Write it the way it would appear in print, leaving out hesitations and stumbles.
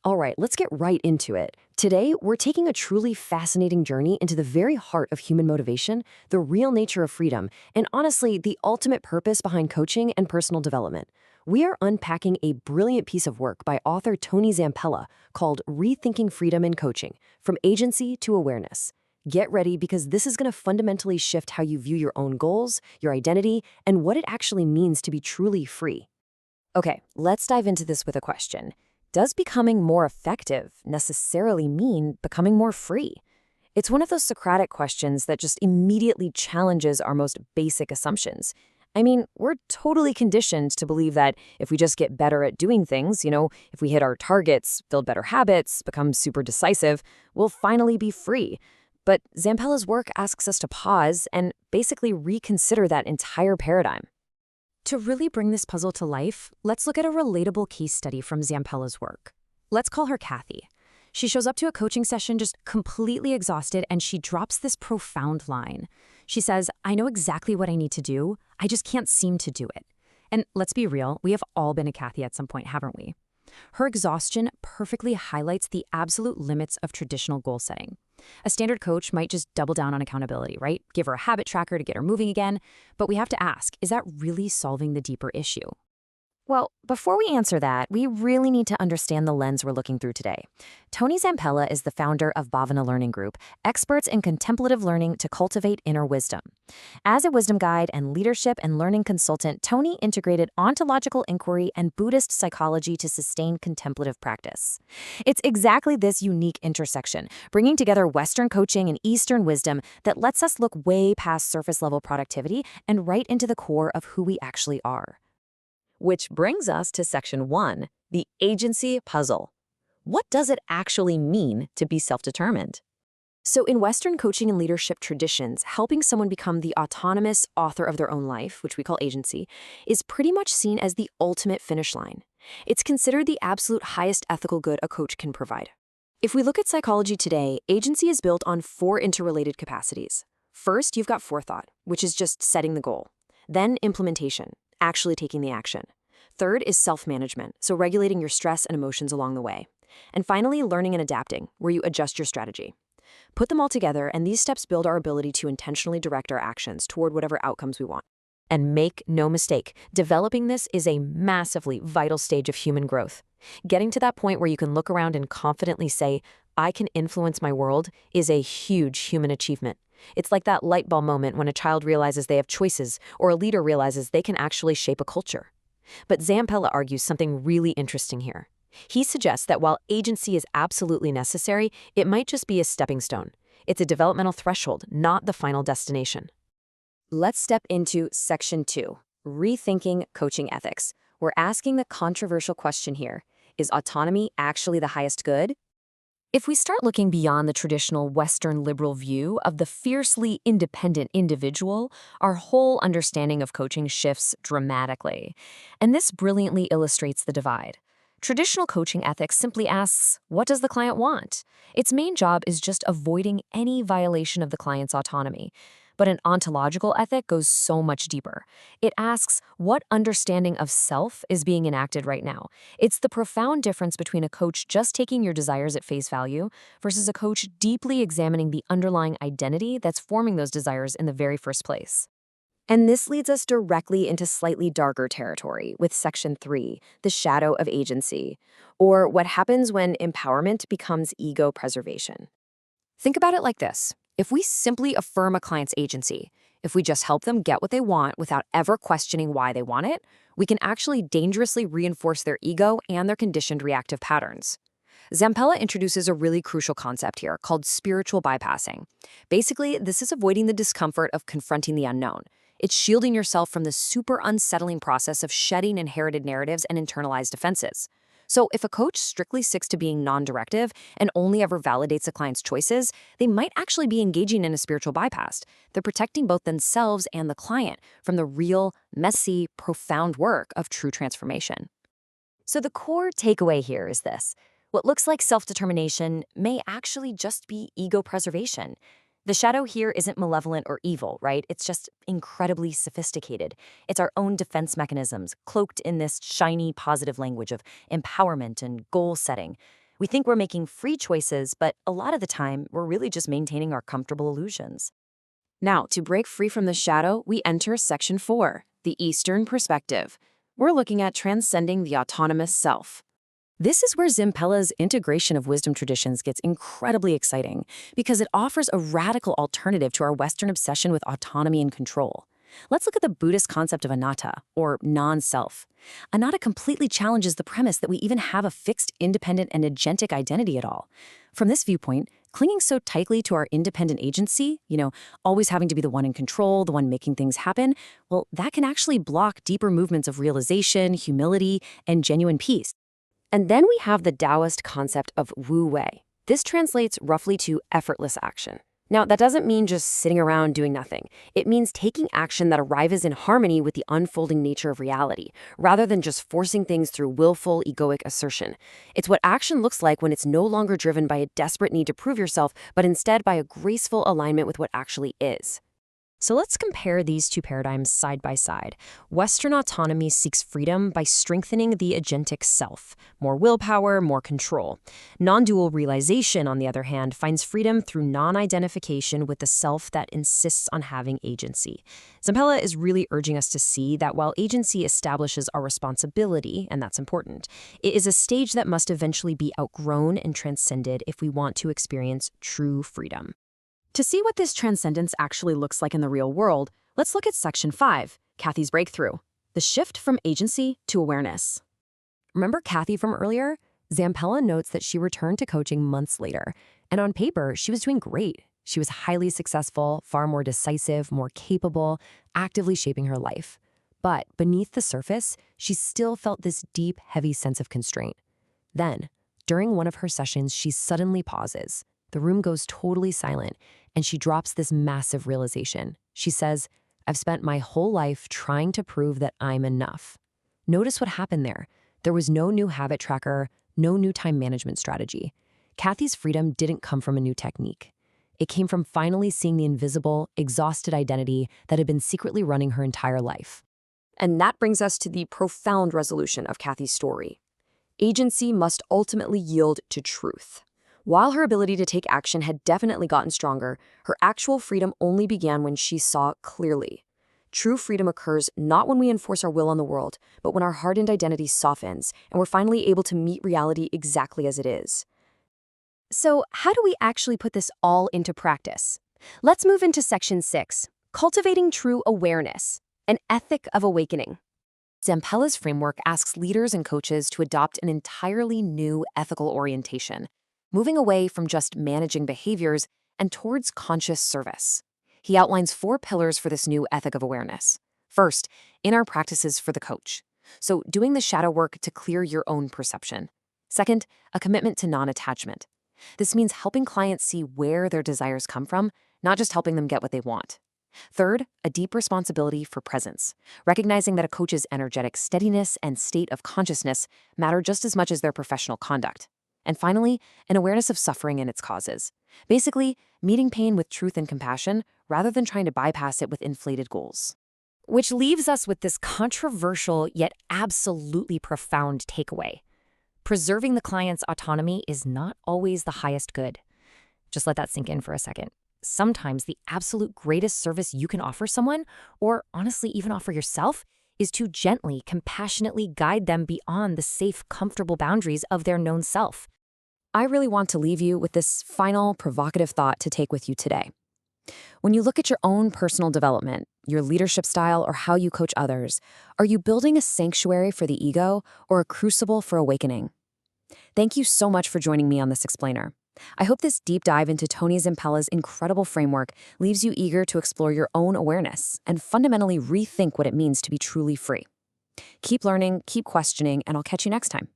All right, let's get right into it. Today, we're taking a truly fascinating journey into the very heart of human motivation, the real nature of freedom, and honestly, the ultimate purpose behind coaching and personal development. We are unpacking a brilliant piece of work by author Tony Zampella called Rethinking Freedom in Coaching, From Agency to Awareness. Get ready because this is going to fundamentally shift how you view your own goals, your identity, and what it actually means to be truly free. Okay, let's dive into this with a question. Does becoming more effective necessarily mean becoming more free? It's one of those Socratic questions that just immediately challenges our most basic assumptions. I mean, we're totally conditioned to believe that if we just get better at doing things, if we hit our targets, build better habits, become super decisive, we'll finally be free. But Zampella's work asks us to pause and basically reconsider that entire paradigm. To really bring this puzzle to life, let's look at a relatable case study from Zampella's work. Let's call her Kathy. She shows up to a coaching session just completely exhausted, and she drops this profound line. She says, "I know exactly what I need to do, I just can't seem to do it." And let's be real, we have all been a Kathy at some point, haven't we? Her exhaustion perfectly highlights the absolute limits of traditional goal setting. A standard coach might just double down on accountability, right? Give her a habit tracker to get her moving again. But we have to ask, is that really solving the deeper issue? Well, before we answer that, we really need to understand the lens we're looking through today. Tony Zampella is the founder of Bhavana Learning Group, experts in contemplative learning to cultivate inner wisdom. As a wisdom guide and leadership and learning consultant, Tony integrated ontological inquiry and Buddhist psychology to sustain contemplative practice. It's exactly this unique intersection, bringing together Western coaching and Eastern wisdom that lets us look way past surface-level productivity and right into the core of who we actually are. Which brings us to Section 1, the agency puzzle. What does it actually mean to be self-determined? So in Western coaching and leadership traditions, helping someone become the autonomous author of their own life, which we call agency, is pretty much seen as the ultimate finish line. It's considered the absolute highest ethical good a coach can provide. If we look at psychology today, agency is built on 4 interrelated capacities. First, you've got forethought, which is just setting the goal. Then implementation, actually taking the action. Third is self-management, so regulating your stress and emotions along the way. And finally, learning and adapting, where you adjust your strategy. Put them all together, and these steps build our ability to intentionally direct our actions toward whatever outcomes we want. And make no mistake, developing this is a massively vital stage of human growth. Getting to that point where you can look around and confidently say, "I can influence my world," is a huge human achievement. It's like that light bulb moment when a child realizes they have choices, or a leader realizes they can actually shape a culture. But Zampella argues something really interesting here. He suggests that while agency is absolutely necessary, it might just be a stepping stone. It's a developmental threshold, not the final destination. Let's step into Section 2, Rethinking Coaching Ethics. We're asking the controversial question here: is autonomy actually the highest good? If we start looking beyond the traditional Western liberal view of the fiercely independent individual, our whole understanding of coaching shifts dramatically. And this brilliantly illustrates the divide. Traditional coaching ethics simply asks, what does the client want? Its main job is just avoiding any violation of the client's autonomy. But an ontological ethic goes so much deeper. It asks, what understanding of self is being enacted right now? It's the profound difference between a coach just taking your desires at face value versus a coach deeply examining the underlying identity that's forming those desires in the very first place. And this leads us directly into slightly darker territory with Section 3, the shadow of agency, or what happens when empowerment becomes ego preservation. Think about it like this. If we simply affirm a client's agency, if we just help them get what they want without ever questioning why they want it, we can actually dangerously reinforce their ego and their conditioned reactive patterns. Zampella introduces a really crucial concept here called spiritual bypassing. Basically, this is avoiding the discomfort of confronting the unknown. It's shielding yourself from the super unsettling process of shedding inherited narratives and internalized defenses. So if a coach strictly sticks to being non-directive and only ever validates a client's choices, they might actually be engaging in a spiritual bypass. They're protecting both themselves and the client from the real, messy, profound work of true transformation. So the core takeaway here is this. What looks like self-determination may actually just be ego preservation. The shadow here isn't malevolent or evil, right? It's just incredibly sophisticated. It's our own defense mechanisms, cloaked in this shiny, positive language of empowerment and goal setting. We think we're making free choices, but a lot of the time, we're really just maintaining our comfortable illusions. Now, to break free from the shadow, we enter Section 4, the Eastern Perspective. We're looking at transcending the autonomous self. This is where Zampella's integration of wisdom traditions gets incredibly exciting because it offers a radical alternative to our Western obsession with autonomy and control. Let's look at the Buddhist concept of anatta, or non-self. Anatta completely challenges the premise that we even have a fixed, independent, and agentic identity at all. From this viewpoint, clinging so tightly to our independent agency, always having to be the one in control, the one making things happen, well, that can actually block deeper movements of realization, humility, and genuine peace. And then we have the Taoist concept of Wu Wei. This translates roughly to effortless action. Now, that doesn't mean just sitting around doing nothing. It means taking action that arrives in harmony with the unfolding nature of reality, rather than just forcing things through willful, egoic assertion. It's what action looks like when it's no longer driven by a desperate need to prove yourself, but instead by a graceful alignment with what actually is. So let's compare these two paradigms side by side. Western autonomy seeks freedom by strengthening the agentic self, more willpower, more control. Non-dual realization, on the other hand, finds freedom through non-identification with the self that insists on having agency. Zampella is really urging us to see that while agency establishes our responsibility, and that's important, it is a stage that must eventually be outgrown and transcended if we want to experience true freedom. To see what this transcendence actually looks like in the real world, let's look at Section 5, Kathy's breakthrough, the shift from agency to awareness. Remember Kathy from earlier? Zampella notes that she returned to coaching months later, and on paper, she was doing great. She was highly successful, far more decisive, more capable, actively shaping her life. But beneath the surface, she still felt this deep, heavy sense of constraint. Then, during one of her sessions, she suddenly pauses. The room goes totally silent, and she drops this massive realization. She says, "I've spent my whole life trying to prove that I'm enough." Notice what happened there. There was no new habit tracker, no new time management strategy. Kathy's freedom didn't come from a new technique. It came from finally seeing the invisible, exhausted identity that had been secretly running her entire life. And that brings us to the profound resolution of Kathy's story. Agency must ultimately yield to truth. While her ability to take action had definitely gotten stronger, her actual freedom only began when she saw clearly. True freedom occurs not when we enforce our will on the world, but when our hardened identity softens and we're finally able to meet reality exactly as it is. So, how do we actually put this all into practice? Let's move into Section 6, Cultivating True Awareness, an Ethic of Awakening. Zampella's framework asks leaders and coaches to adopt an entirely new ethical orientation, moving away from just managing behaviors and towards conscious service. He outlines 4 pillars for this new ethic of awareness. First, inner practices for the coach. So, doing the shadow work to clear your own perception. Second, a commitment to non-attachment. This means helping clients see where their desires come from, not just helping them get what they want. Third, a deep responsibility for presence, recognizing that a coach's energetic steadiness and state of consciousness matter just as much as their professional conduct. And finally, an awareness of suffering and its causes. Basically, meeting pain with truth and compassion rather than trying to bypass it with inflated goals. Which leaves us with this controversial yet absolutely profound takeaway. Preserving the client's autonomy is not always the highest good. Just let that sink in for a second. Sometimes the absolute greatest service you can offer someone, or honestly even offer yourself, is to gently, compassionately guide them beyond the safe, comfortable boundaries of their known self. I really want to leave you with this final provocative thought to take with you today. When you look at your own personal development, your leadership style, or how you coach others, are you building a sanctuary for the ego or a crucible for awakening? Thank you so much for joining me on this explainer. I hope this deep dive into Tony Zampella's incredible framework leaves you eager to explore your own awareness and fundamentally rethink what it means to be truly free. Keep learning, keep questioning, and I'll catch you next time.